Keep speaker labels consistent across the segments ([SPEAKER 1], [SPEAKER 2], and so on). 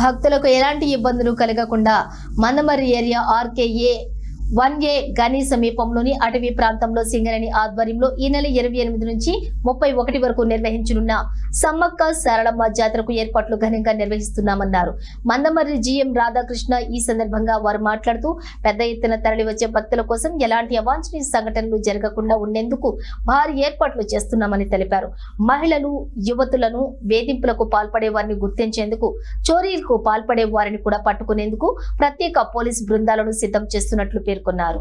[SPEAKER 1] భక్తులకు ఎలాంటి ఇబ్బందులు కలగకుండా మందమర్రి ఏరియా ఆర్కేఏ 1A గని సమీపంలోని అటవీ ప్రాంతంలో సింగరేణి ఆధ్వర్యంలో ఈ నెల 28 నుంచి 31 వరకు నిర్వహించనున్న సమ్మక్క సారలమ్మ జాతరకు ఏర్పాట్లు ఘనంగా నిర్వహిస్తున్నామన్నారు. మందమర్రి జీఎం రాధాకృష్ణ ఈ సందర్భంగా వారు మాట్లాడుతూ పెద్ద ఎత్తున తరలి వచ్చే భక్తుల కోసం ఎలాంటి అవాంఛనీయ సంఘటనలు జరగకుండా ఉండేందుకు భారీ ఏర్పాట్లు చేస్తున్నామని తెలిపారు. మహిళలు, యువతులను వేధింపులకు పాల్పడే వారిని గుర్తించేందుకు, చోరీలకు పాల్పడే వారిని కూడా పట్టుకునేందుకు ప్రత్యేక పోలీస్ బృందాలను సిద్ధం చేస్తున్నట్లు పేర్కొన్నారు.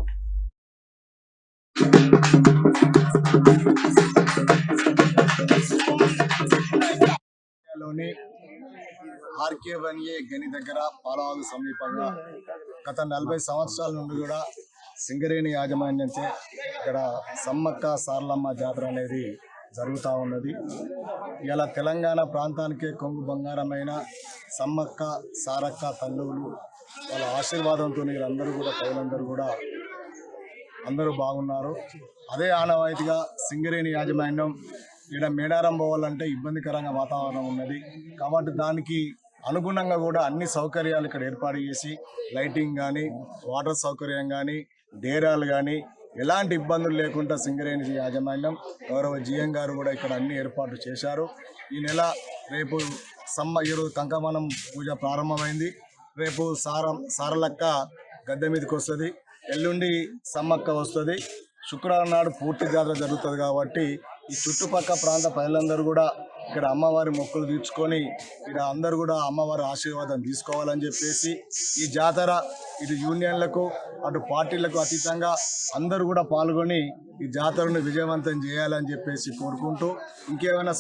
[SPEAKER 2] ఆర్కే 1A గని దగ్గర పాలవాగు సమీపంగా గత 40 సంవత్సరాల నుండి కూడా సింగరేణి యాజమాన్యంచే ఇక్కడ సమ్మక్క సారలమ్మ జాతర అనేది జరుగుతూ ఉన్నది. ఇలా తెలంగాణ ప్రాంతానికే కొంగు బంగారమైన సమ్మక్క సారక్క తల్లులు వాళ్ళ ఆశీర్వాదంతో వీళ్ళందరూ కూడా ప్రజలందరూ కూడా అందరూ బాగున్నారు. అదే ఆనవాయితీగా సింగరేణి యాజమాన్యం ఇక్కడ మేడారం పోవాలంటే ఇబ్బందికరంగా వాతావరణం ఉన్నది కాబట్టి దానికి అనుగుణంగా కూడా అన్ని సౌకర్యాలు ఇక్కడ ఏర్పాటు చేసి లైటింగ్ కానీ, వాటర్ సౌకర్యం కానీ, డేరాలు కానీ ఎలాంటి ఇబ్బందులు లేకుండా సింగరేణి యాజమాన్యం గౌరవ జీఎం గారు కూడా ఇక్కడ అన్ని ఏర్పాట్లు చేశారు. ఈ నెల రేపు ఈరోజు కంకమనం పూజ ప్రారంభమైంది. రేపు సారలక్క గద్దె మీదకి వస్తుంది, ఎల్లుండి సమ్మక్క వస్తుంది, శుక్రవారం నాడు పూర్తి జాతర జరుగుతుంది. కాబట్టి ఈ చుట్టుపక్కల ప్రాంత ప్రజలందరూ కూడా ఇక్కడ అమ్మవారి మొక్కులు తీర్చుకొని ఇక్కడ అందరూ కూడా అమ్మవారి ఆశీర్వాదం తీసుకోవాలని చెప్పేసి ఈ జాతర ఇటు యూనియన్లకు అటు పార్టీలకు అతీతంగా అందరూ కూడా పాల్గొని ఈ జాతరను విజయవంతం చేయాలని చెప్పేసి కోరుకుంటూ ఇంకేమైనా